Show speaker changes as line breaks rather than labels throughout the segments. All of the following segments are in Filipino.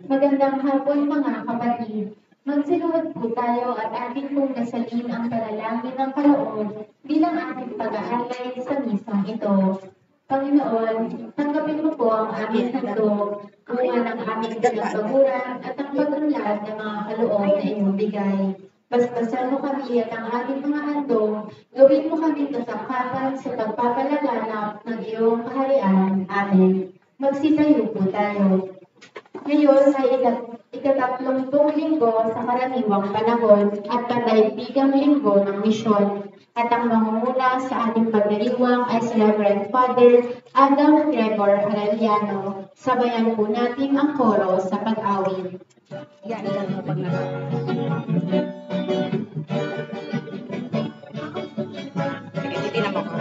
Magandang hapon mga kapatid. Magsiluhod po tayo at atin pong nasalin ang panalangin ng kaloob bilang ating pag-aalay sa misang ito. Panginoon, tanggapin mo po ang aming handog, bunga ng aming pinagpaguran at ang pag-unlad ng mga kaloob na iyong bigay. Basbasan mo kami at ang aming mga handog, gawin mo kami kasangkapan sa pagpapalaganap ng iyong kaharian. Amen. Magsitayo po tayo. Ngayon ay ika-30 linggo sa karaniwang panahon at pandaigdigang linggo ng misyon. At ang mangunguna sa ating pagdiriwang ay si Reverend Father Adam Gregor Arellano. Sabayan po natin ang koro sa pag-awit.
Yan lang mo pag sige, titignan mo ko.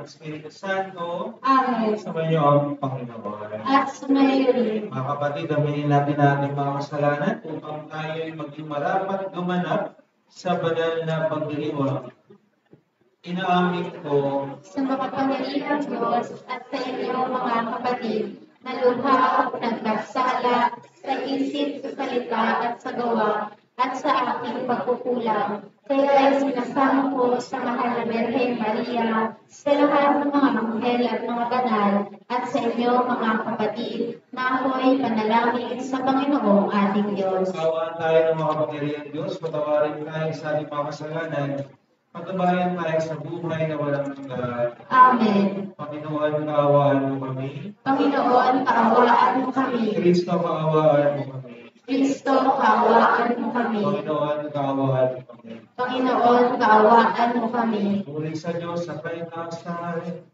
Espiritu Santo,
Amen.
sumayo ang Panginoon.
At sumayo rin.
Mga kapatid, aminin natin ang ating mga kasalanan upang tayo ay maging marapat gumanap sa banal na pagdiriwang. Inaamin ko
Sa makapangyarihang Diyos at sa inyo mga kapatid, na lubha ako nagkasala sa isip, sa salita at sa gawa, at sa aking pagkukulang. Kaya sinasama ko sa mahal na Birhen Maria, sa lahat ng mga anghel at mga banal, at sa inyo mga kapatid, na ako'y panalangin sa Panginoong ating Diyos.
Kawaan tayo ng mga kapangyarihang Diyos, patawarin tayo sa ating mga kasalanan, Patubayan tayo sa buhay na walang hanggan.
Amen.
Panginoon, kaawaan mo kami.
Panginoon, kaawaan mo kami.
Kristo, kaawaan mo kami.
Kristo, kaawaan mo kami.
Panginoon, kaawaan mo kami.
Panginoon, kaawaan mo kami.
Puri sa Diyos sa kaitaasan.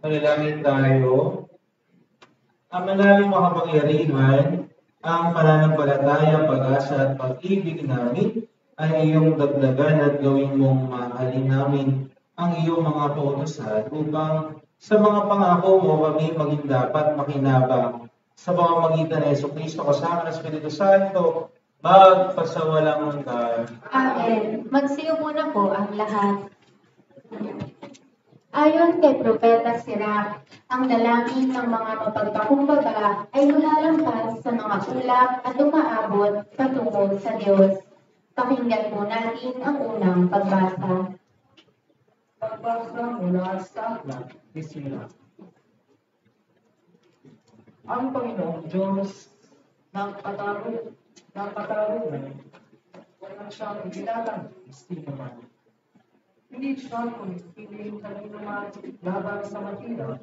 Manalangin tayo. Ang malalim makapangyarihan, ang pananampalataya, pag-asa at pag-ibig namin ay iyong dagdagan at gawin mong mahalin namin ang iyong mga pautusan upang sa mga pangako mo kami maging dapat makinabang sa pamamagitan ng Jesucristo kasama ng Espiritu Santo magpasawalang hanggan.
Amen. Magsiyo muna po ang lahat. Ayon kay Propeta Sirach, ang dalangin ng mga mapagpakumbaba ay lumalampas sa mga ulap at umaabot patungo sa Diyos. Pakinggan po natin ang unang pagbasa.
Pagbasa mula sa aklat ni Sirach. Ang Panginoong Diyos ng katarungan, walang siyang inilalang sino man. Hindi siya kumipiling kanino man laban sa mahirap.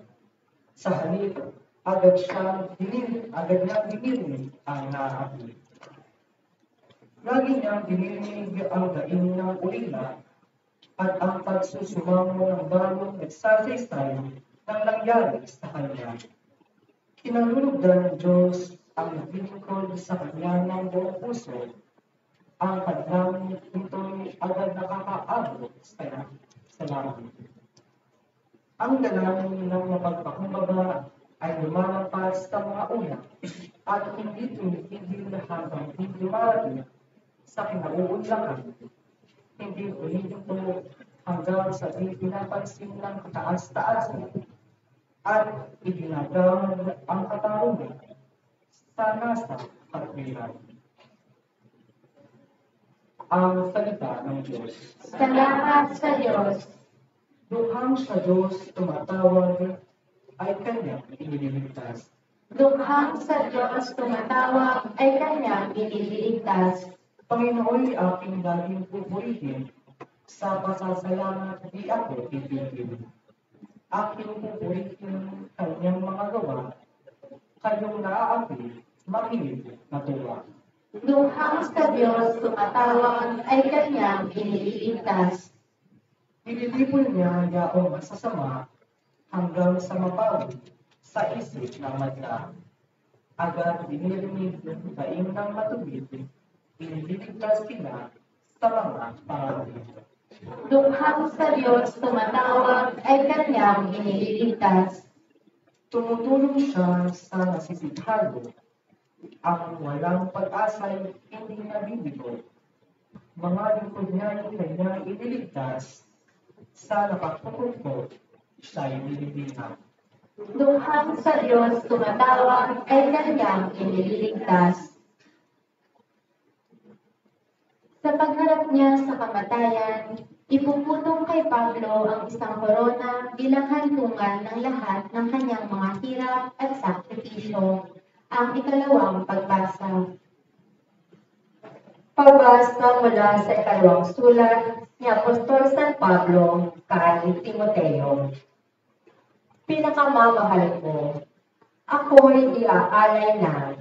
Sa halip, agad niyang dinirin ang naaabot. Lagi niyang dinirin ang daing ng ulila at ang pagsusumango ng balong nagsasaysay ng nangyari sa kanya. Kinalulugdan ng Diyos ang naglilingkod sa Kanya ng buong puso. Ang panalangin nito'y agad nakakaabot sa langit. Ang dalangin ng mapagpakumbaba ay lumalampas sa mga una at hindi tumitigil habang hindi marating sa kinauunlakan. Hindi humihinto hanggang sa di pinapansin ng kataas-taasan at ibinagawad ang katarungan sa nasa katwiran. Ang salita ng Diyos.
Salamat sa Diyos.
Duhang sa Diyos tumatawag ay Kanyang iniligtas.
Dukhang sa Diyos tumatawag ay Kanyang iniligtas.
Panginoon aking laging pupurihin, sa pasasalamat di ako titigil. Aking pupurihin Kanyang mga gawa, kayong naaapi, makinig na tuwa.
Dukhang sa Diyos tumatawag ay Kanyang iniligtas.
Nililipon niya yaong masasama hanggang sa mapawid sa isip ng madla. Agad dinirinig ng daing ng matuwid, iniligtas sila sa mga pangalit.
Dukhang sa Diyos tumatawag ay Kanyang iniligtas.
Tumutulong siya sa nasisithalo. Ang walang pag-asa'y hindi nabibigo. Mga lingkod niya yung kanya iniligtas. Sa napagpupulpo, siya'y nilibingan.
Dukhang sa Diyos tumatawag ay Kanyang iniligtas. Sa pagharap niya sa kamatayan, ipuputong kay Pablo ang isang korona bilang hantungan ng lahat ng kanyang mga hirap at sakripisyo. Ang ikalawang pagbasa. Pagbasa mula sa ikalawang sulat ni Apostol San Pablo kay Timoteo. Pinakamamahal ko, ako'y iaalay na.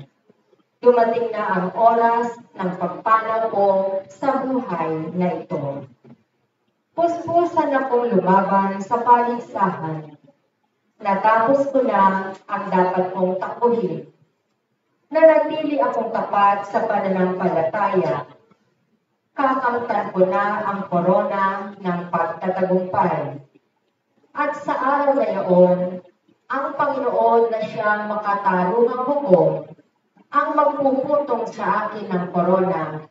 Dumating na ang oras ng pagpanaw ko sa buhay na ito. Puspusan akong lumaban sa paligsahan. Natapos ko na ang dapat kong takuhin. Nanatili akong tapat sa pananampalataya. Kakamtan ko na ang korona ng pagtatagumpay. At sa araw na iyon, ang Panginoon na siyang makatarungang hukom ang magpuputong sa akin ng korona,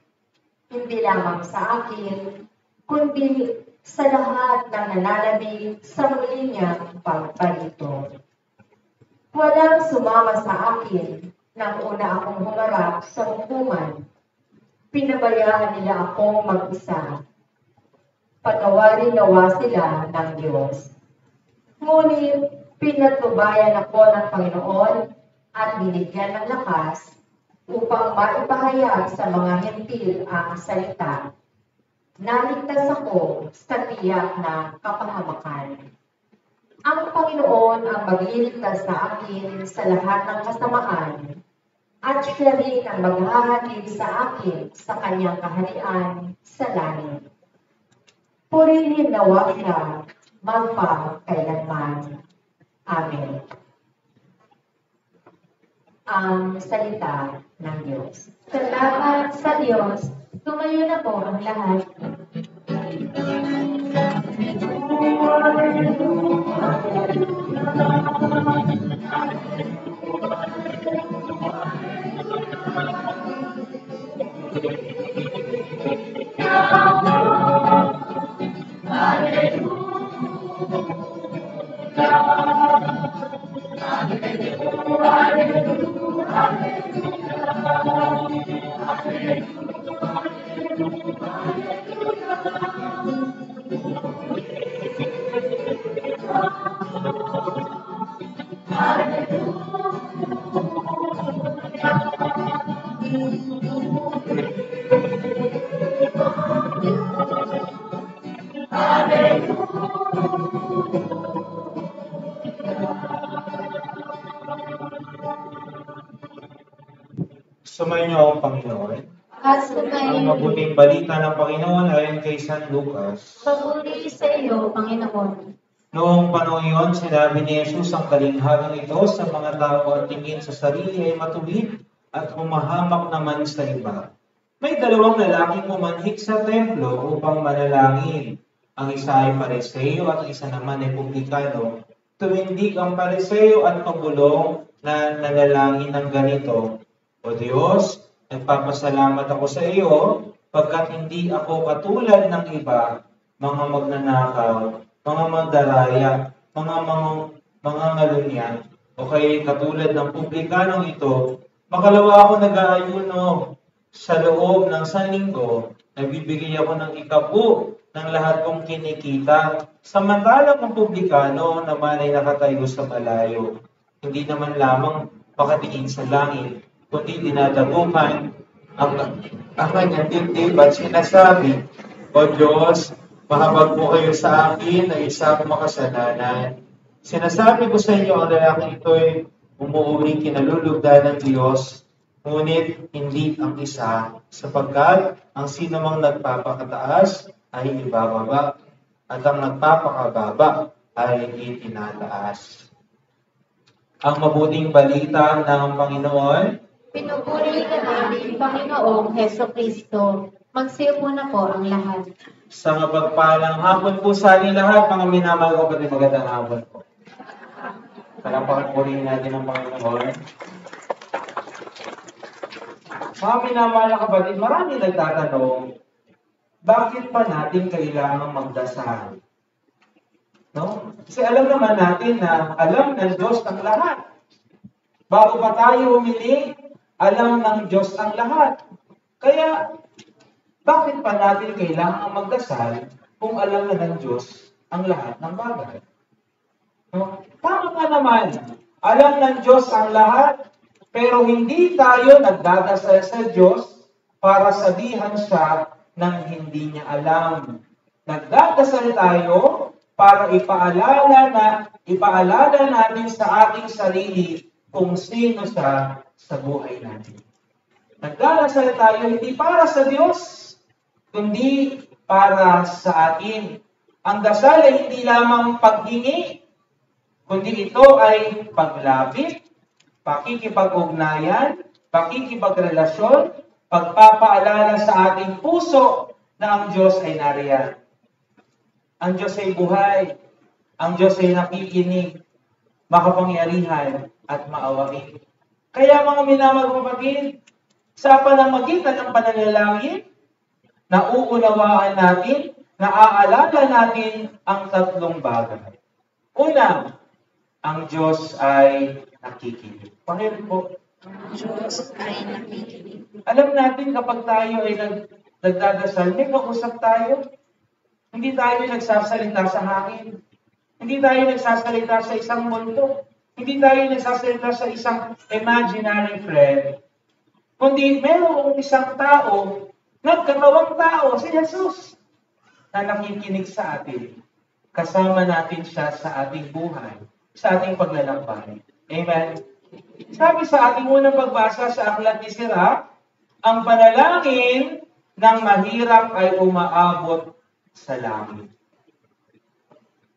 hindi lamang sa akin, kundi sa lahat ng nananalig sa muli niyang pagpalito. Walang sumama sa akin nang una akong humarap sa hukuman. Pinabayaan nila akong mag-isa. Patawarin nawa sila ng Diyos. Ngunit pinatubayan ako ng Panginoon at binigyan ng lakas upang maipahayag sa mga hentil ang salita. Naligtas ako sa tiyak na kapahamakan. Ang Panginoon ang magliligtas sa akin sa lahat ng kasamaan at siya rin ang maghahatid sa akin sa kanyang kaharian sa langit. Purihin nawa siya magpakailanman. Amen. Ang salita ng Diyos. Salamat sa Diyos. Tumayo na po ang lahat.
Sumayin niyo ang Panginoon.
At
Ang
sumayin
mabuting balita ng Panginoon ayon kay San Lucas.
papuri sa iyo, Panginoon.
Noong panahon iyon, sinabi ni Jesus ang kalinghagang ito sa mga tao at tingin sa sarili ay matuwid at humahamak naman sa iba. May dalawang lalaking pumanhik sa templo upang manalangin. Ang isa ay Pariseo at ang isa naman ay publikano. Tumindig ang Pariseo at pabulong na nanalangin ng ganito, O Diyos, nagpapasalamat ako sa iyo pagkat hindi ako katulad ng iba, mga magnanakaw, mga mandaraya, mga ngalunyan, o kay katulad ng publikanong ito. Makalawa ako nag-aayuno sa loob ng 1 linggo, nagbibigay ako ng ikapu ng lahat kong kinikita. Samantalang ang publikano naman ay nakatayo sa malayo. Hindi naman lamang makatingin sa langit, kundi dinadagupan ang kanyang dibdib at sinasabi, O Diyos, mahabag mo kayo sa akin na isa akong makasalanan. Sinasabi ko sa inyo, ang lalaking ito'y umuuring kinalulugdan ng Diyos, ngunit hindi ang isa, sapagkat ang sinumang nagpapakataas ay ibababa, at ang nagpapakababa ay itinataas. Ang mabuting balita ng Panginoon.
Pinupuri ka namin, Panginoong Heso Kristo. Magsiyo po na po ang lahat.
Sa mapagpalang hapon po sa ating lahat, mga minamahal ko pati magandang hapon po. Palapakan po rin natin ang Panginoon. Mga minamahal na kapatid, marami nagtatanong, bakit pa natin kailangang magdasal? No? Kasi alam naman natin na alam ng Diyos ang lahat. Bago pa tayo humiling, alam ng Diyos ang lahat. Kaya, bakit pa natin kailangang magdasal kung alam na ng Diyos ang lahat ng bagay? No? Tama nga naman, alam ng Diyos ang lahat, pero hindi tayo nagdadasal sa Diyos para sabihan siya ng hindi niya alam. Nagdadasal tayo para ipaalala natin sa ating sarili kung sino siya sa buhay natin. Nagdadasal tayo hindi para sa Diyos, kundi para sa atin. Ang dasal ay hindi lamang paghingi, kundi ito ay paglapit, pakikipag-ugnayan, pakikipagrelasyon, pagpapaalala sa ating puso na ang Diyos ay nariyan. Ang Diyos ay buhay, ang Diyos ay nakikinig, makapangyarihan at maawain. Kaya mga minamahal kapatid, sa panamagitan ng pananalangin, nauunawaan natin, naaalala natin ang tatlong bagay. Una, ang Diyos ay nakikinig. Panginoon po,
Ang Diyos ay nakikinig.
alam natin kapag tayo ay nagdadasal, may kausap tayo. Hindi tayo nagsasalita sa hangin. Hindi tayo nagsasalita sa isang multo. Hindi tayo nagsasalita sa isang imaginary friend. Kundi mayroong isang tao, nagkatawang tao, si Jesus, na nakikinig sa atin. Kasama natin siya sa ating buhay, sa ating paglalakbay. Amen? Sabi sa ating unang pagbasa sa Aklat ni Sirach, ang panalangin ng mahirap ay umaabot sa langit.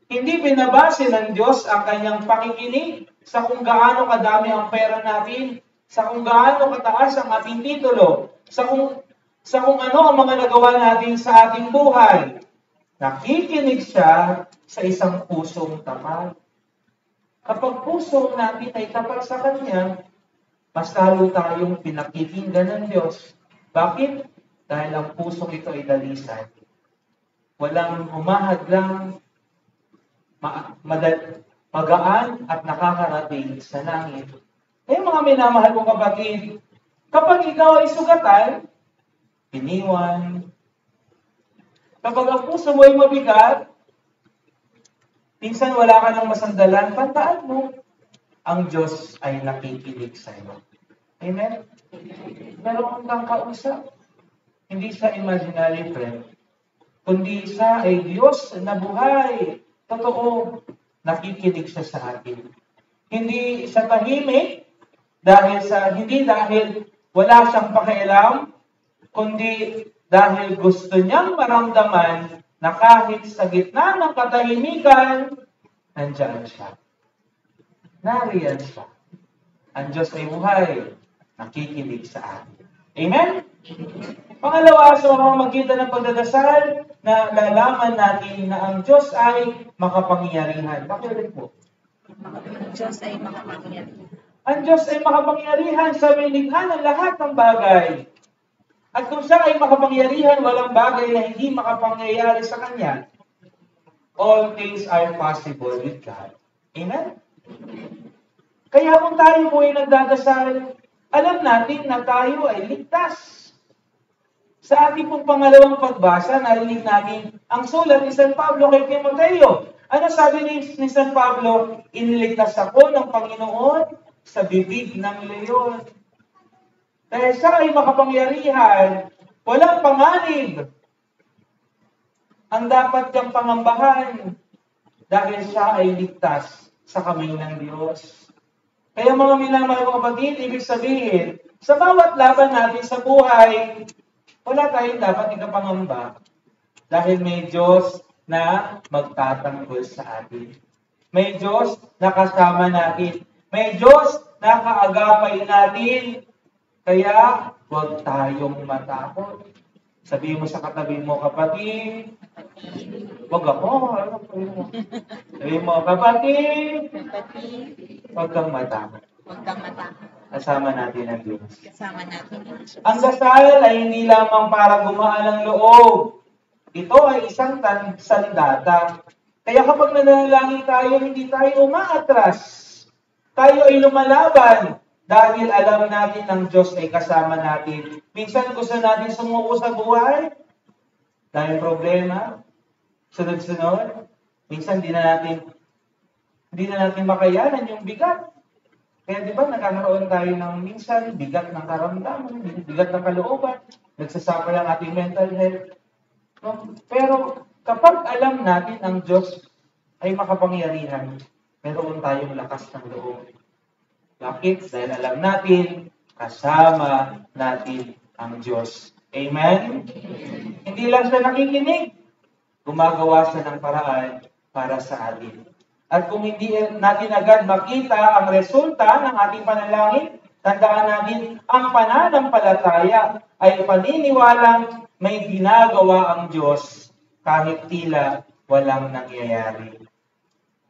Hindi binabase ng Diyos ang kanyang pakikinig sa kung gaano kadami ang pera natin, sa kung gaano kataas ang ating titulo, sa kung ano ang mga nagawa natin sa ating buhay. Nakikinig siya sa isang pusong tapat. Kapag puso natin ay tapat sa Kanya, mas lalo tayong pinakikinggan ng Diyos. Bakit? Dahil ang pusong ito ay dalisan. Walang humahadlang, magaan at nakakarating sa langit. Eh mga minamahal kong kapatid, kapag ikaw ay sugatan, iniwan, kapag ang puso mo ay mabigat, minsan wala ka ng masandalan, tandaan mo, ang Diyos ay nakikinig sa iyo. Amen? Meron kang kausap. Hindi siya imaginary friend, kundi siya ay Diyos na buhay. Totoo, nakikinig siya sa atin. Hindi siya tahimik, hindi dahil wala siyang pakialam, kundi dahil gusto niyang maramdaman na kahit sa gitna ng katahimikan, nandiyan siya. Nariyan siya. Ang Diyos ay buhay, nakikinig sa atin. Amen? Pangalawa, sa pamamagitan ng pagdadasal, na lalaman natin na ang Diyos ay makapangyarihan. Pakiulit po.
Ang Diyos ay makapangyarihan.
Ang Diyos ay makapangyarihan sa milikha ng lahat ng bagay. At kung siya ay makapangyarihan, walang bagay na hindi makapangyayari sa Kanya. All things are possible with God. Amen? Kaya kung tayo po ay nagdadasal, alam natin na tayo ay ligtas. Sa ating pong pangalawang pagbasa, narinig natin ang sulat ni San Pablo kay Timoteo. Ano sabi ni San Pablo? Iniligtas ako ng Panginoon sa bibig ng leon. Dahil siya ay makapangyarihan, walang panganib ang dapat kang pangambahan dahil siya ay ligtas sa kamay ng Diyos. Kaya mga minamahal mga kapatid, ibig sabihin, sa bawat laban natin sa buhay, wala tayong dapat ikapangamba dahil may Diyos na magtatanggol sa atin. May Diyos na kasama natin. May Diyos na kaagapay natin. Kaya, huwag tayong matakot. Sabihin mo sa katabi mo, kapatid, huwag ako. Sabihin mo, kapatid, huwag kang matakot.
Huwag kang matakot.
Kasama natin ang Diyos.
Kasama natin ang Diyos.
Ang dasal ay hindi lamang para gumaan ang loob. Ito ay isang sandata. Kaya kapag nanalangin tayo, hindi tayo umaatras. Tayo ay lumalaban dahil alam natin ang Diyos ay kasama natin. Minsan gusto natin sumuko sa buhay dahil problema, sunod-sunod. Minsan hindi na natin makayanan yung bigat. Kaya di ba nagkakaroon tayo ng minsan bigat ng karamdaman, bigat ng kalooban, nagsasuffer ang ating mental health. No? Pero kapag alam natin ang Diyos ay makapangyarihan, meron tayong lakas ng loob. Bakit? Dahil alam natin, kasama natin ang Diyos. Amen? Hindi lang siya nakikinig, gumagawa siya ng paraan para sa atin. At kung hindi natin agad makita ang resulta ng ating panalangin, tandaan natin, ang pananampalataya ay paniniwalang may ginagawa ang Diyos kahit tila walang nangyayari.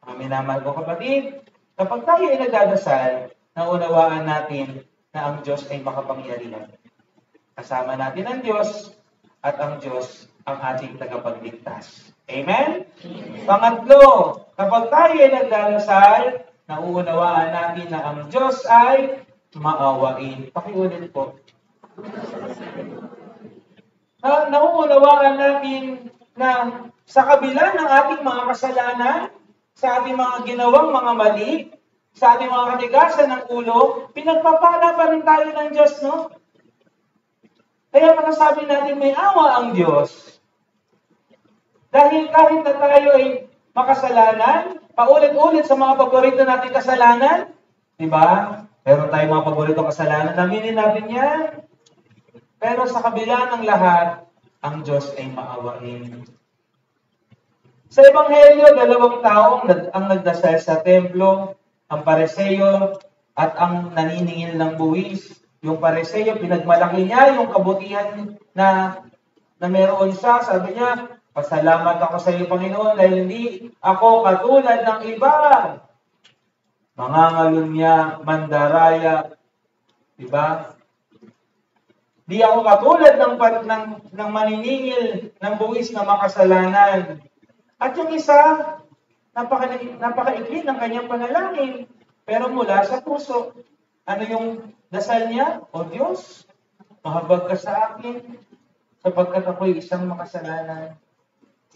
Mga minamahal ko kapatid, kapag tayo ay nagdadasal, naunawaan natin na ang Diyos ay makapangyarihan. Kasama natin ang Diyos at ang Diyos ang ating tagapagligtas. Amen? Pangatlo, kapag tayo ay nagdarasal, nauunawaan natin na ang Diyos ay maawain. Pakiulit po. Nauunawaan natin na sa kabila ng ating mga kasalanan, sa ating mga ginawang mga mali, sa ating mga katigasan ng ulo, pinagpapala pa rin tayo ng Diyos, no? Kaya masasabi natin may awa ang Diyos. Dahil kahit na tayo ay makasalanan, paulit-ulit sa mga paborito nating kasalanan, di ba? Meron tayong mga paborito kasalanan, aminin natin yan. Pero sa kabila ng lahat, ang Diyos ay maawain. Sa Ebanghelyo, 2 taong ang nagdasal sa templo, ang Pariseo at ang naniningil ng buwis. Yung Pariseo, pinagmalaki niya yung kabutihan na meron siya. Sabi niya, pasalamat ako sa iyo, Panginoon, dahil hindi ako katulad ng iba. Mangangalunya, mandaraya, diba? Di ako katulad ng maniningil ng buwis na makasalanan. At yung isa, napakaikli ng kanyang panalangin, pero mula sa puso. Ano yung dasal niya? O Diyos, mahabag ka sa akin, sapagkat ako'y isang makasalanan.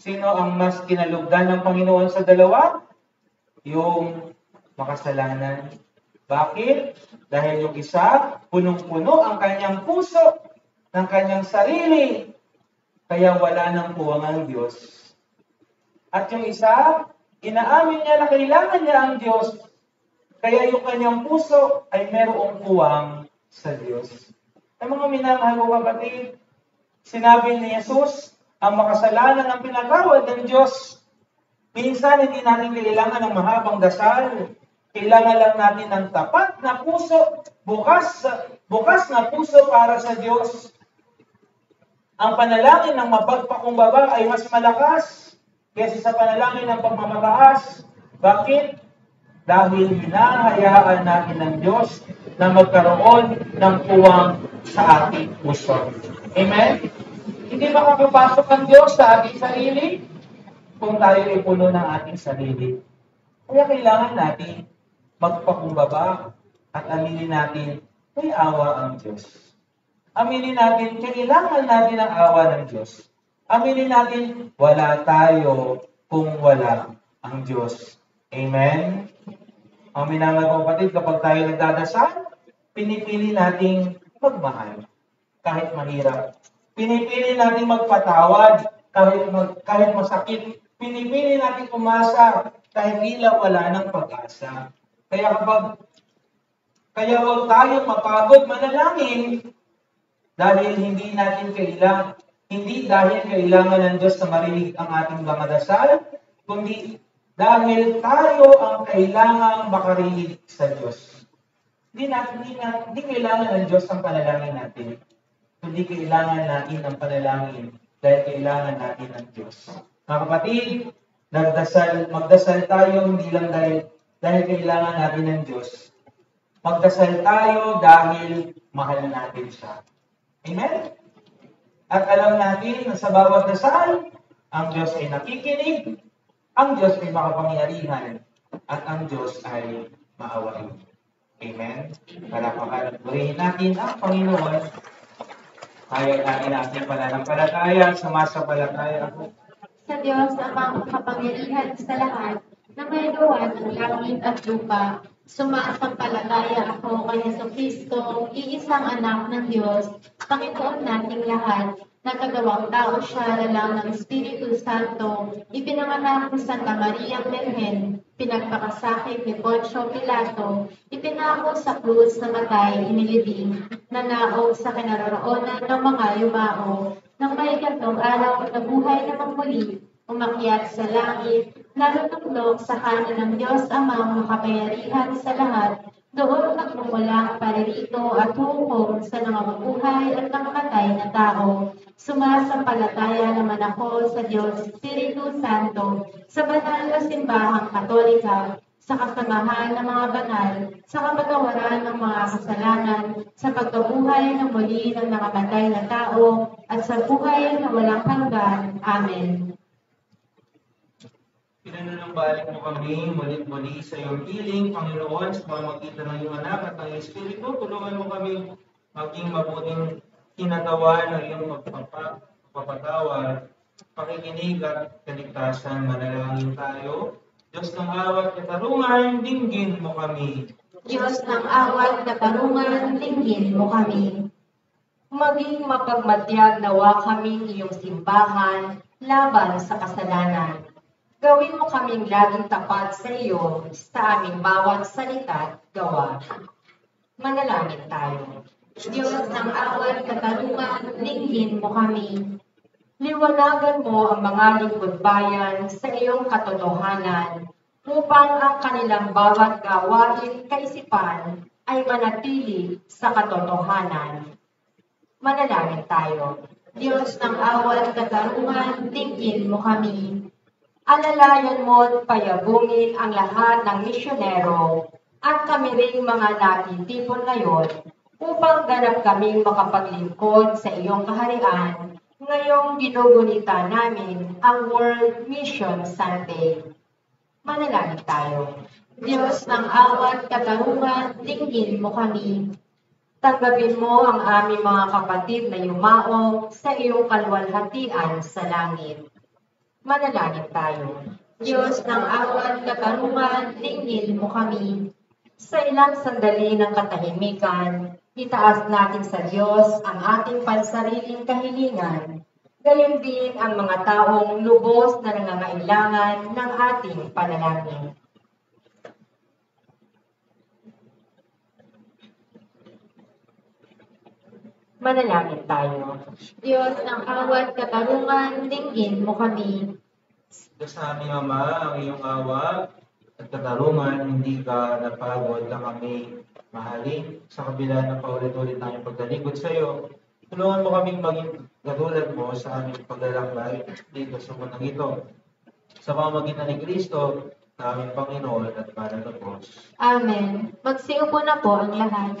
Sino ang mas kinalugdan ng Panginoon sa dalawa? Yung makasalanan. Bakit? Dahil yung isa, punong-puno ang kanyang puso, ng kanyang sarili, kaya wala nang puwang ang Diyos. At yung isa, inaamin niya na kailangan niya ang Diyos, kaya yung kanyang puso ay merong puwang sa Diyos. Ay mga minamahal ko kapatid, sinabi ni Jesus, ang makasalanan ang pinatawad ng Diyos. Minsan, hindi natin kailangan ng mahabang dasal. Kailangan lang natin ng tapat na puso, bukas na puso para sa Diyos. Ang panalangin ng mapagpakumbaba ay mas malakas kaysa sa panalangin ng pagmamataas. Bakit? Dahil hinahayaan natin ng Diyos na magkaroon ng puwang sa ating puso. Amen? Hindi makakapasok ang Diyos sa ating sarili kung tayo ay puno ng ating sarili. Kaya kailangan natin magpakumbaba at aminin natin may awa ang Diyos. Aminin natin, kailangan natin ang awa ng Diyos. Aminin natin, wala tayo kung wala ang Diyos. Amen? Ang minamahal kong kapatid, kapag tayo nagdadasal, pinipili nating magmahal kahit mahirap. Pinipili nating magpatawad kahit masakit. Pinipili natin umasa kahit tila wala ng pag-asa. Kaya huwag tayong mapagod manalangin dahil hindi dahil kailangan ng Diyos na marinig ang ating mga dasal, kundi dahil tayo ang kailangang makarinig sa Diyos. Hindi kailangan ng Diyos ang panalangin natin, kundi kailangan natin ang panalangin dahil kailangan natin ng Diyos. Mga kapatid, magdasal tayo hindi lang dahil kailangan natin ng Diyos. Magdasal tayo dahil mahal natin siya. Amen? At alam natin na sa bawat dasal, ang Diyos ay nakikinig, ang Diyos ay makapangyarihan, at ang Diyos ay maawain. Amen? Purihin natin ang Panginoon. Kaya natin ating pananampalataya, sumasampalataya ako.
Sa Diyos amang makapangyarihan sa lahat, na may gawa ng langit at lupa, sumasampalataya ako kay Jesucristo, iisang anak ng Diyos, Panginoon nating lahat, nagkagawang tao siya na lang ng Espiritu Santo, ipinanganak ni Santa Maria Virgen, pinagpakasakit ni Poncio Pilato, ipinako sa krus na matay, inilibing, nanaog sa kinaroroonan ng mga yumao, nang may gantong araw na buhay namang muli, umakyat sa langit, narutuklog sa kanan ng Diyos amang makapangyarihan sa lahat, doon nagmumula ang paririto at hukom sa nangabubuhay at nakamatay na tao. Sumasampalataya naman ako sa Diyos Espiritu Santo, sa banal na simbahang Katolika, sa kasamahan ng mga banal, sa kapatawaran ng mga kasalanan, sa pagkabuhay ng muli ng nakamatay na tao, at sa buhay na walang hanggan. Amen.
Pinananampalik mo kami muli sa iyong piling, Panginoon, sa pamamagitan ng iyong anak at ng Espiritu. Tulungan mo kami maging mabuting kinagawa ng iyong pagpapatawad, pakikinig at kaligtasan. Manalangin tayo. Diyos ng awat katarungan, dinggin mo kami.
Diyos ng awat katarungan, dinggin mo kami.
Maging mapagmatyag nawa kaming iyong simbahan laban sa kasalanan. Gawin mo kaming laging tapat sa iyo sa aming bawat salita at gawa. Manalangin tayo.
Diyos ng awat katarungan, dinggin mo kami.
Liwanagan mo ang mga lingkod bayan sa iyong katotohanan upang ang kanilang bawat gawain kaisipan ay manatili sa katotohanan. Manalangin tayo.
Diyos ng awat katarungan, dinggin mo kami.
Alalayan mo at payagungin ang lahat ng misyonero at kami ring mga natitipon ngayon upang ganap kaming makapaglingkod sa iyong kaharian ngayong ginugunita namin ang World Mission Sunday. Manalangin tayo.
Diyos ng awat katarungan, dinggin mo kami.
Tanggapin mo ang aming mga kapatid na yumao sa iyong kaluwalhatian sa langit. Manalangin tayo.
Diyos ng awat katarungan, dinggin mo kami.
Sa ilang sandali ng katahimikan, itaas natin sa Diyos ang ating pansariling kahilingan, gayon din ang mga taong lubos na nangangailangan ng ating panalangin. Manalangin tayo.
Diyos ng awat katarungan, dinggin mo kami.
Diyos sa aming Ama, ang iyong awa at katarungan, hindi ka napagod na kami mahalin sa kabila ng paulit-ulit namin pagtalikod sa iyo. Tulungan mo kaming maging katulad mo sa aming paglalakbay dito sa mundang ito. Sa pamamagitan ni Kristo, na aming Panginoon at Mananapos.
Amen. Magsiupo na po ang lahat.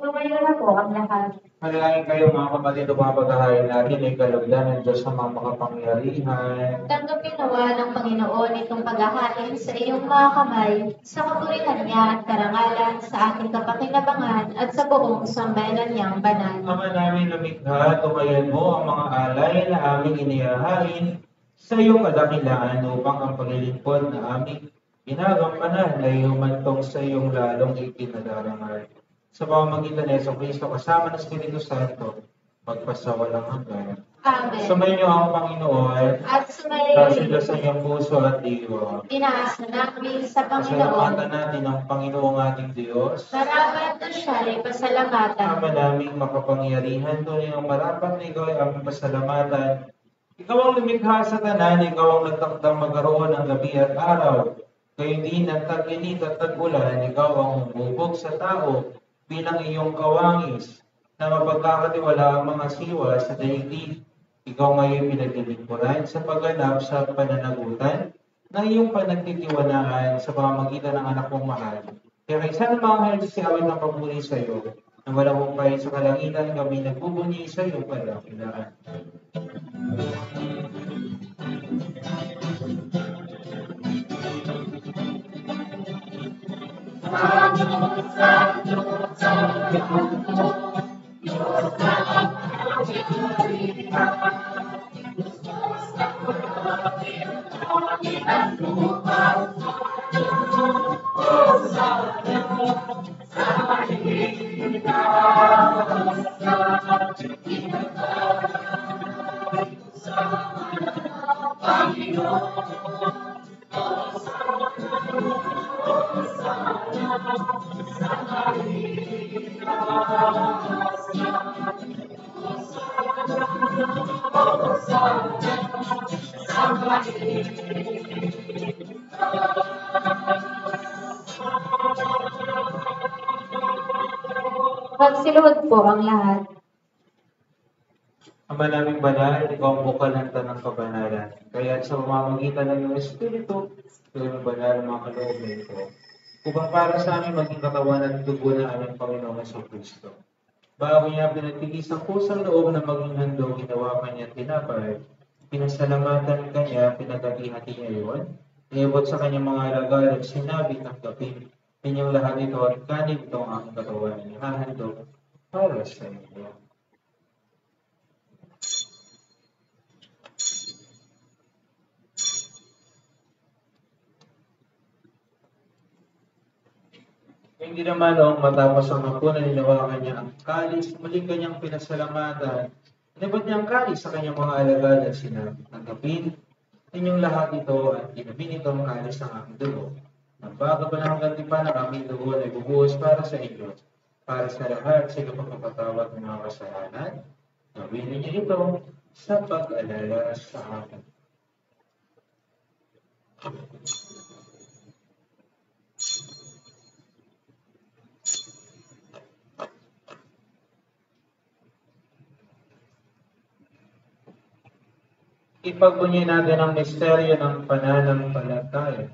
Tumayo na po ang lahat.
Manalangin kayo mga kapatid o mga paghahain natin ay kalugdan ng Diyos sa mga makapangyarihan.
Tanggapin nawa ng Panginoon itong paghahain sa iyong mga kamay, sa kapurihan niya at karangalan sa ating kapakinabangan at sa buong sambayanan niyang banal.
Ama namin lumikha, tumayan mo ang mga alay na aming inihahain sa iyong kadakilaan upang ang paglilingkod na aming ginagampanan ay humantong sa iyong lalong itinadarangal. Sa pamamagitan ni Jesucristo kasama ng Espiritu Santo, magpasawalang hanggan.
Amen.
Sumayin niyo ang Panginoon,
At
kasi
sumayin,
sa iyong puso at diwa.
inaasa namin sa
Pasalamatan
Panginoon,
natin ang Panginoong ating Diyos.
marapat na siya ay pasalamatan.
Ama naming makapangyarihan, tunay ang marapat na ikaw ay aming pasalamatan. Ikaw ang lumikha sa tanan, ikaw ang nagtakdang magkaroon ng gabi at araw. Gayon din ang tag-init at tag-ulan, ikaw ang humubog sa tao bilang iyong kawangis na mapagkakatiwala ang mga siwa sa daigdig. Ikaw ngayon pinaglilingkuran sa pagganap sa pananagutan ng iyong panagtitiwalaan sa pamamagitan ng anak mong mahal. Kaya kaysa ng mga mahal si awit ng papuri sa iyo, na walang humpay sa kalangitan kami nagbubunyi sa iyong padakilaan.
Magsiluhod po ang lahat.
Ama naming banal, ikaw ang bukal ng tanang kabanalan. Kaya sa pamamagitan ng iyong Espiritu, gawin mo banal ang mga kaloob na ito. Upang para sa amin maging katawan at dugo ng aming Panginoong Kristo. Bago niya pinagtigis ang kusang loob na maging handog, ginawa kanya at tinapay, pinasalamatan kanya, pinagati-hati niya yun, inibot sa kanyang mga alagad at sinabi, tanggapin ninyong lahat ito at kanin ito ang aking katawan na ihahandog para sa inyo. Hindi naman noong matapos ang hapunan, ninawakan niya ang kalis, muling kanyang pinasalamatan. Inabot niya ang kalis sa kanyang mga alagad at sinabi, tanggapin ninyong lahat ito at inumin ito ang kalis ng aking dugo. Ang pagkabanang gantipan ng aming dugo ay bubuhos para sa inyo, para sa lahat sa kapagpapatawad ng mga kasalanan. Gawin niyo ito sa pag-alala sa akin. Ipagbunyi natin ang misteryo ng pananampalataya.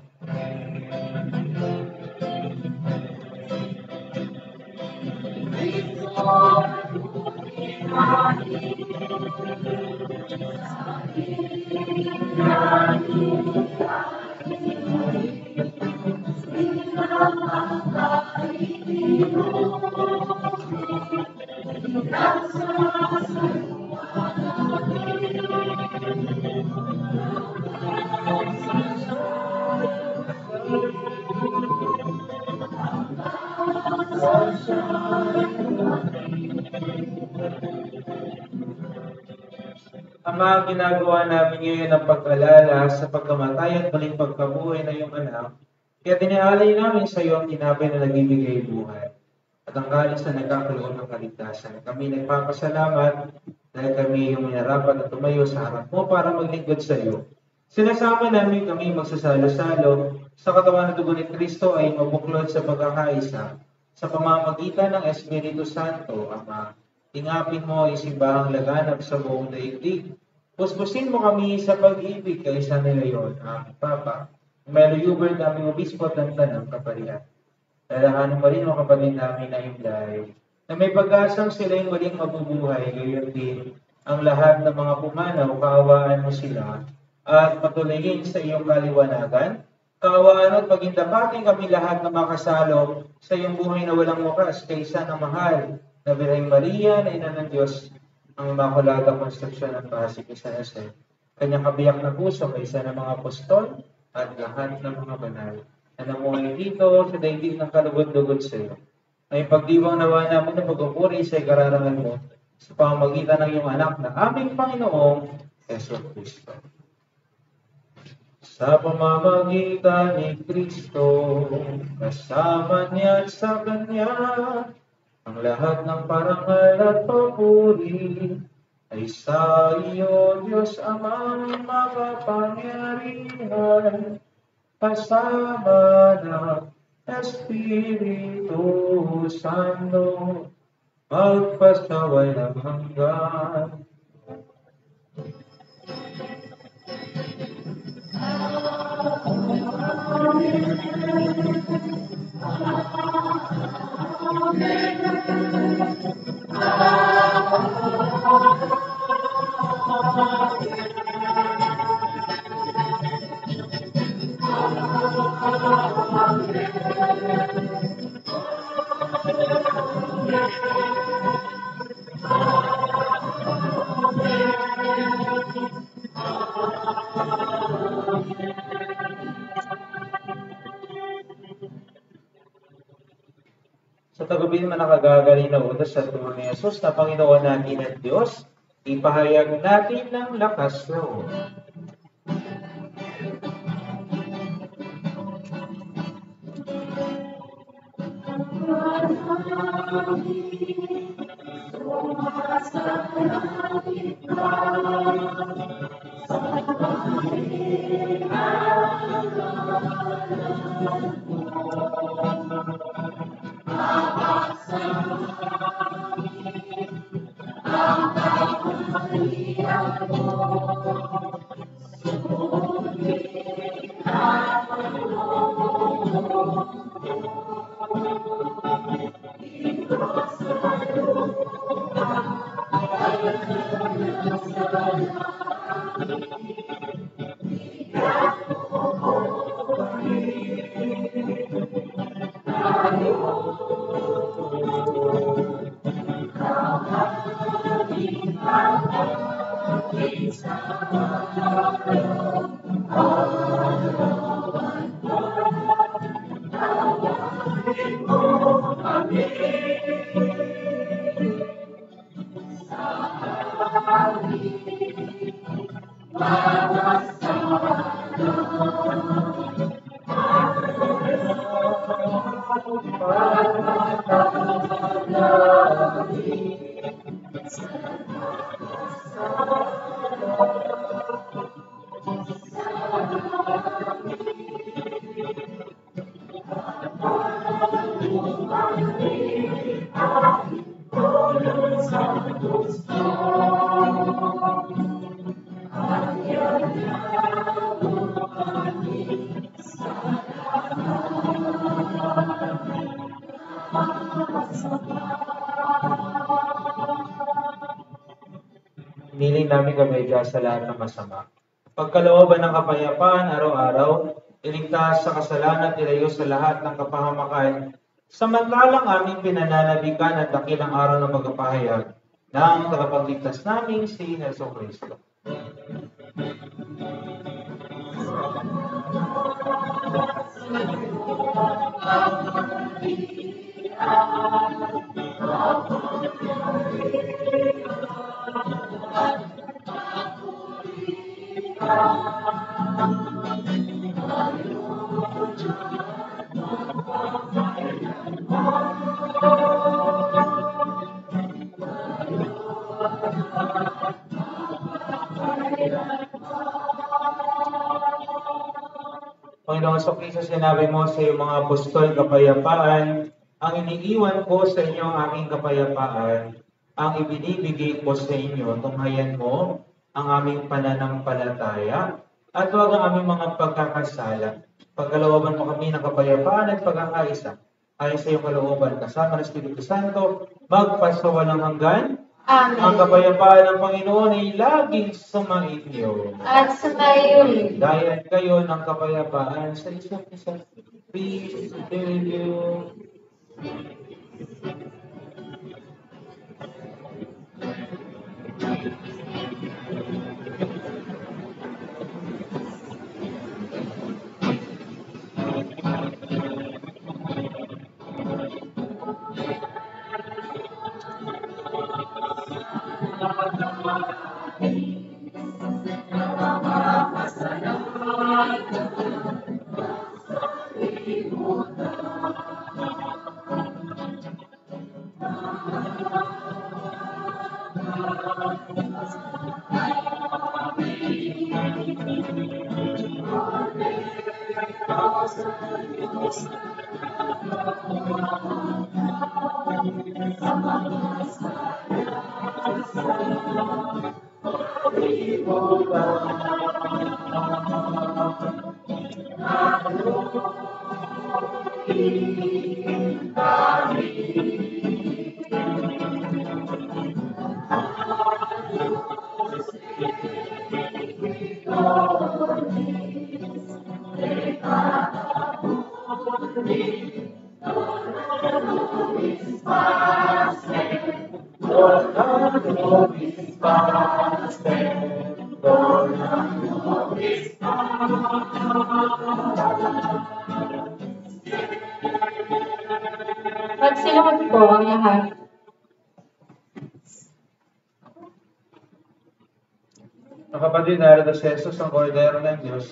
Ama, ginagawa namin ngayon ang pag-alala sa pagkamatay at muling pagkabuhay na iyong anak. Kaya tinaalay namin sa iyo ang tinapay na nagbibigay buhay at ang kalis na nagkakaroon ng kaligtasan. Kami nagpapasalamat dahil kami yung minarapat at tumayo sa harap mo para maglingkod sa iyo. Sinasama namin kami magsasalo-salo sa katawan ng dugo ni Kristo ay mabuklod sa pagkakaisa sa pamamagitan ng Espiritu Santo, Ama. Ingapin mo ang simbahang laganap sa buong daigdig. Puspusin mo kami sa pag-ibig kay San Leon, aming Papa. Melo Hubert, aming obispo at ng kaparian. Lalahanin mo rin ang kapatid namin na Imlay, na may pag-asang sila yung muling mabubuhay, gayon din ang lahat ng mga pumanaw, kaawaan mo sila, at patuloyin sa iyong kaliwanagan. Kaawaan at pagindapatin kami lahat na makasalo sa iyong buhay na walang wakas, kaysa ng mahal na Birheng Maria, na ina ng Diyos, ang Immaculada Concepcion ng Pasig ni San Jose, kanyang kabiyak na puso kaysa ng mga apostol at lahat ng mga banal na namuhay dito sa daigdig ng kalugod-lugod sa iyo. Ay pagdiwang nawa namin na pagpupuri sa ikararangan mo sa pamamagitan ng iyong anak na aming Panginoong Yesu Cristo. Sa pamamagitan ni Kristo, kasama niya at sa Kanya, ang lahat ng parangal at papuri ay sa iyo, Diyos Amang makapangyarihan, kasama ng Espiritu Santo, magpasawalang hanggan. Sa tagubilin man nakagagaling na utos sa tulong ni Jesus na Panginoon natin at Diyos, ipahayag natin ng lakas loob. Hiniling namin kabedya sa lahat ng masama. Pagkalooban ng kapayapaan araw-araw, iligtas sa kasalanan at ilayo sa lahat ng kapahamakan, samantalang aming pinananabikan at dakilang araw ng pagpapahayag ng tagapagligtas naming si Jesucristo. Panginoon Jesucristo, sinabi mo sa iyong mga apostol, kapayapaan, ang iniiwan ko sa inyo ang aking kapayapaan, ang ibinibigay ko sa inyo, tunghayan mo ang aming pananampalataya at huwag ang aming mga pagkakasala. Pagkalooban mo kami ng kapayapaan at pagkakaisa, ayon sa iyong kalooban, kasama ng Espiritu Santo, magpasawalang hanggan.
Amen.
Ang kapayapaan ng Panginoon ay laging sumainyo.
At sumayon.
Dayan kayo ng kapayapaan sa isa't isa. Peace be with you.
Magsilunod po ang lahat.
Ang kapatid, narito si Jesus, ang kordero ng Diyos.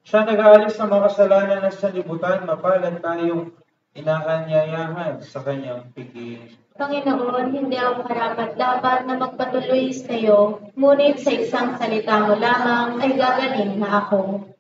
Siya nag-aalis ng mga kasalanan ng sanlibutan, mapalad tayong inaanyayahan sa kanyang piging.
Panginoon, hindi ako karapat-dapat na magpatuloy sa iyo, ngunit sa isang salita mo lamang ay gagaling na ako.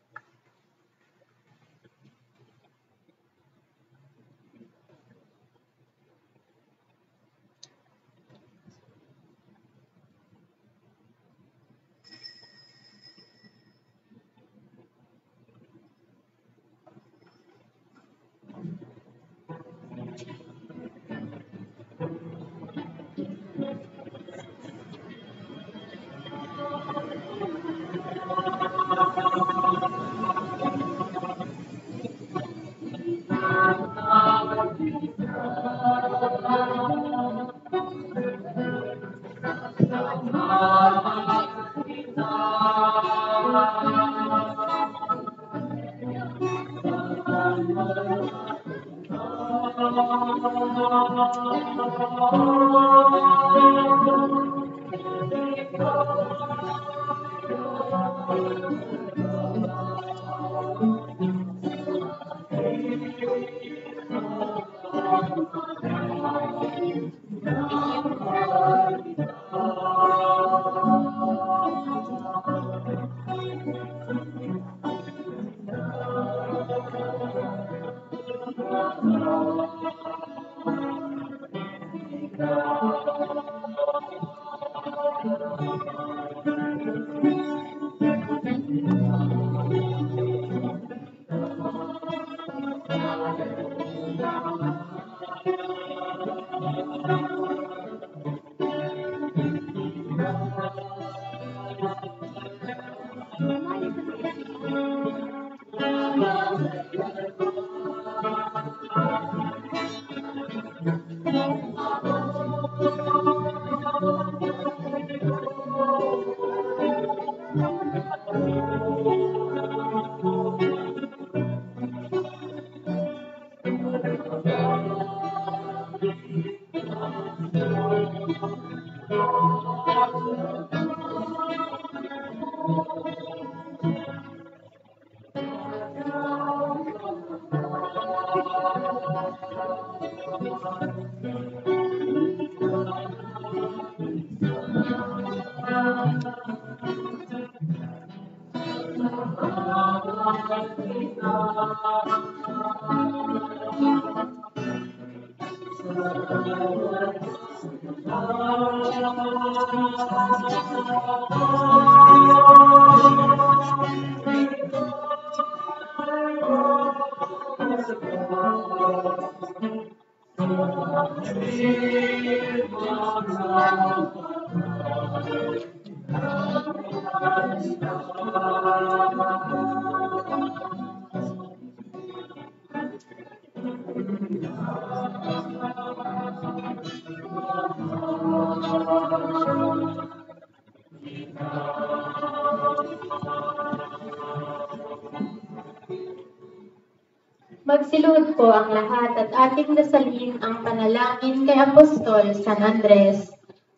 Magsiluhod po ang lahat at ating dasalin ang panalangin kay Apostol San Andres.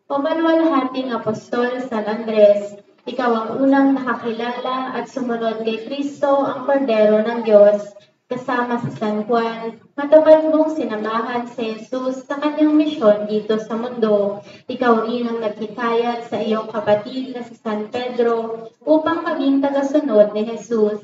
O maluwalhating Apostol San Andres, ikaw ang unang nakakilala at sumunod kay Kristo ang Kordero ng Diyos. Kasama sa San Juan, matupad mong sinamahan si Jesus sa kanyang misyon dito sa mundo. Ikaw rin ang naghikayat sa iyong kapatid na si San Pedro upang maging tagasunod ni Jesus.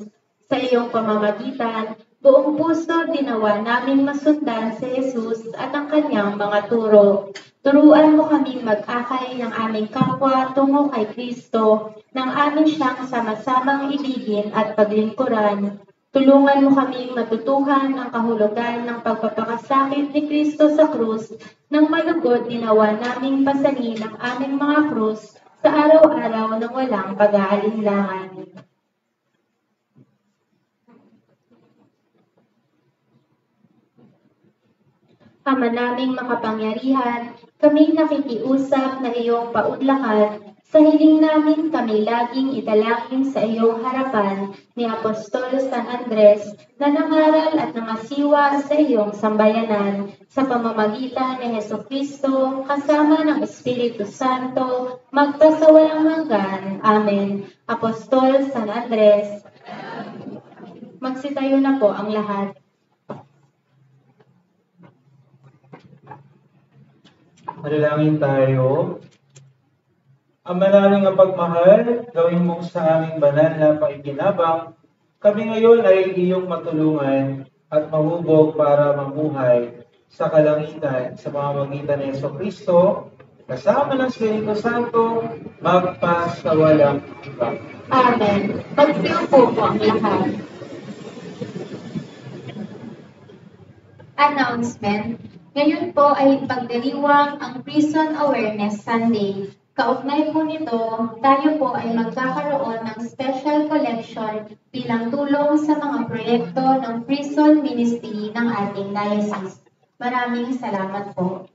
Sa iyong pamamagitan, buong puso dinawa naming masundan si Jesus at ang kanyang mga turo. Turuan mo kaming mag-akay ng aming kapwa tungo kay Kristo, nang amin siyang sama-samang ibigin at paglingkuran. Tulungan mo kaming matutuhan ang kahulugan ng pagpapakasakit ni Kristo sa krus, nang malugod dinawa naming pasanin ang aming mga krus sa araw-araw ng walang pag-aalinlangan. Ama naming makapangyarihan, kami nakikiusap na iyong paunlakan. Sa hiling namin kami laging italangin sa iyong harapan ni Apostol San Andres na nangaral at nangasiwa sa iyong sambayanan sa pamamagitan ni Jesucristo kasama ng Espiritu Santo magpasawalang hanggan. Amen. Apostol San Andres. Magsitayo na po ang lahat.
Manalangin tayo. Ama naming mapagmahal, gawin mo sa aming banal na paikinabang. Kami ngayon ay iyong matulungan at mahubog para mamuhay sa kalangitan sa pamamagitan ni Jesucristo, kasama ng Espiritu Santo, magpasawalang hanggan.
Amen. Magsiupo po ang lahat. Announcement. Ngayon po ay pagdiriwang ang Prison Awareness Sunday. Kaugnay po nito, tayo po ay magkakaroon ng special collection bilang tulong sa mga proyekto ng prison ministry ng ating diocese. Maraming salamat po.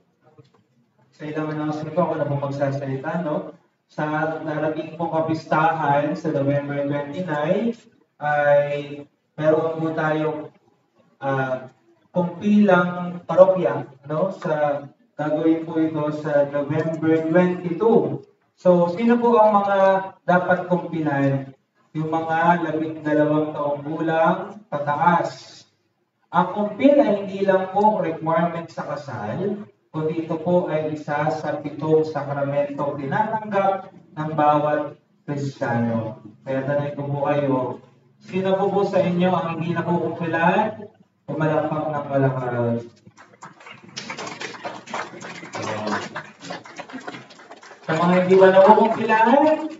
Sa ilang announcement po, ako na po magsasalita, no? Sa darating pong kapistahan sa November 29 ay meron po tayong kumpilang parokya, no? Gagawin po ito sa November 22. So, sino po ang mga dapat kumpilan? Yung mga 12 taong gulang pataas. Ang kumpil ay hindi lang po requirement sa kasal, kundi ito po ay isa sa 7 sakramento tinatanggap ng bawat Kristiyano. Kaya tanay ko po kayo, sino po sa inyo ang hindi nakukumpilan? Pumalakpak ng malakas. Sa mga hindi ba nakukumpilan,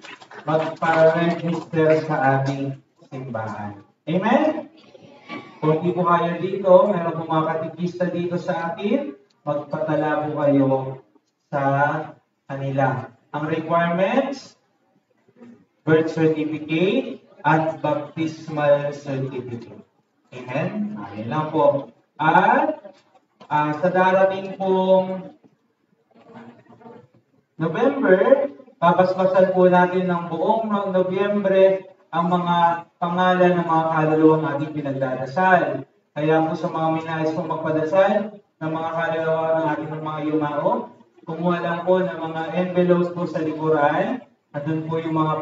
magpa-register sa ating simbahan. Amen? Kung hindi po kayo dito, meron po mga katikista dito sa atin, magpatala po kayo sa kanila. Ang requirements, birth certificate at baptismal certificate. Amen? Ayun lang po. At sa darating pong November, papaspasan po natin ng buong Nobyembre ang mga pangalan ng mga kaluluwang ating pinagdadasal. Kaya po sa mga minais pong magpadasal ng mga kaluluwa ng ating mga yumao, kumuha lang po ng mga envelopes po sa likuran. Andun po yung mga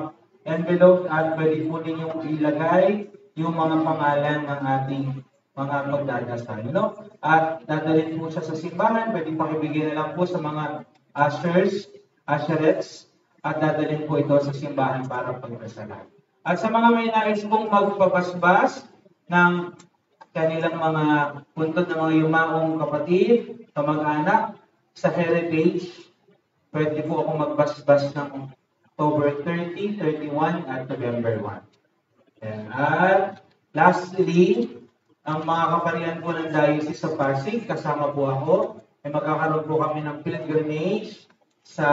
envelopes at pwede po ninyong ilagay yung mga pangalan ng ating mga pagdadasal. No? At dadalhin po siya sa simbahan, pwede pakibigyan na lang po sa mga usherettes, at dadalhin po ito sa simbahan para pagdasalan. At sa mga may nais pong magpapasbas ng kanilang mga puntod ng mga yumaong kapatid, kamag-anak, sa Heritage, pwede po akong magbasbas ng October 30, 31, at November 1. At lastly, ang mga kaparian po ng Diocese sa Pasig, kasama po ako, ay magkakaroon po kami ng pilgrimage sa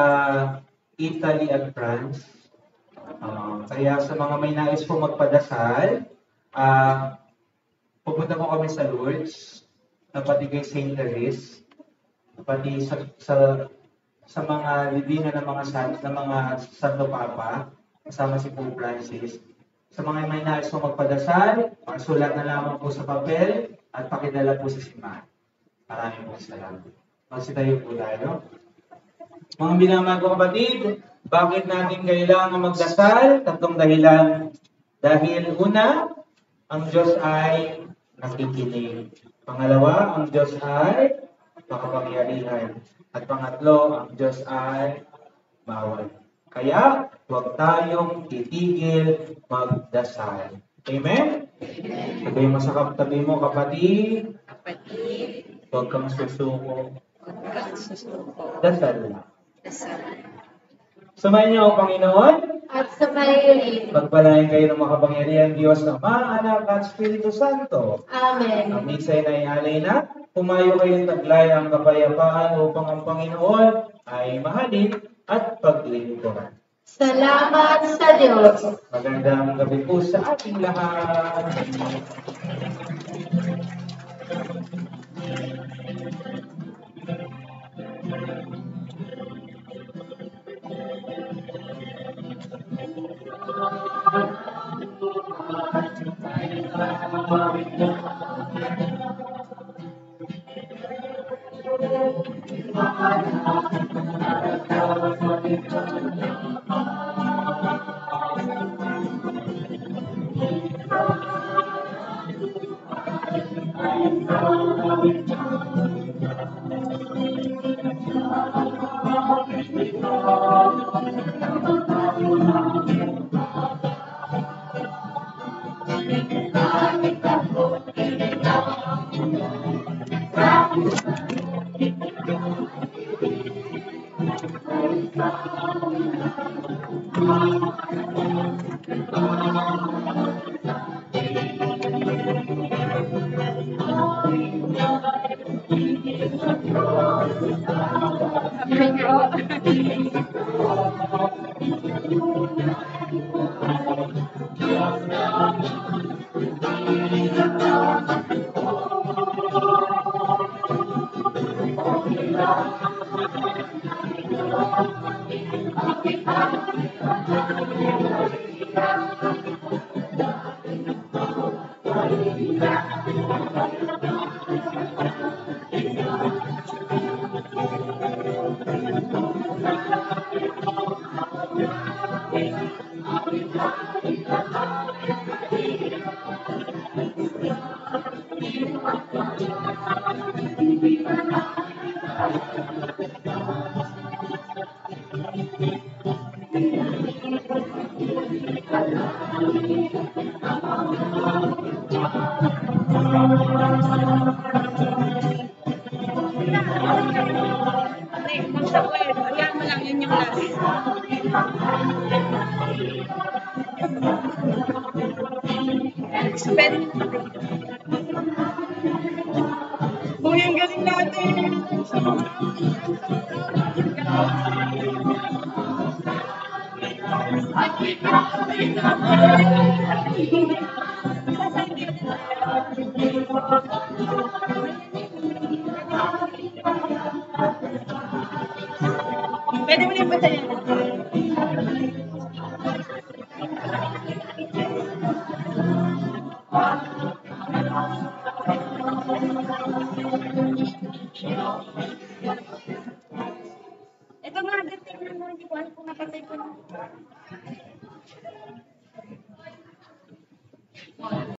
Italy at France. Kaya sa mga may nais po magpadasal, pupunta po kami sa Lourdes, pati kay St. Therese, pati sa mga libingan ng mga Santo Papa, kasama si Pope Francis. Sa mga may nais po magpadasal, sulat na lamang po sa papel at pakidala po sa simbahan. Maraming po salamat. Magsitayo po tayo. Mga minamahal ko kapatid, bakit natin kailangan magdasal? 3 dahilan. Dahil una, ang Diyos ay nakikinig. Pangalawa, ang Diyos ay makapangyarihan. At pangatlo, ang Diyos ay bawal. Kaya, huwag tayong titigil magdasal. Amen? Sabi mo sa tabi mo, kapatid, huwag kang susuko. Dasal lang. Sumayin niyo ang Panginoon.
At sumayin.
Pagpalain kayo ng makapangyarihan Diyos na Ama, Anak, at Espiritu Santo.
Amen.
Ang misa'y naialay na, pumayo kayong taglay ang kapayapaan upang ang Panginoon ay mahalin at paglingkuran.
Salamat sa Diyos.
Magandang gabi po sa ating lahat.
Ate, basta ko yun. Hayaan mo lang yun yung last. Expect. Uy, ang galing natin. Pwede mo na yung batayan. Ito nga, tingnan mo, hindi ko alam kung napatay ko na.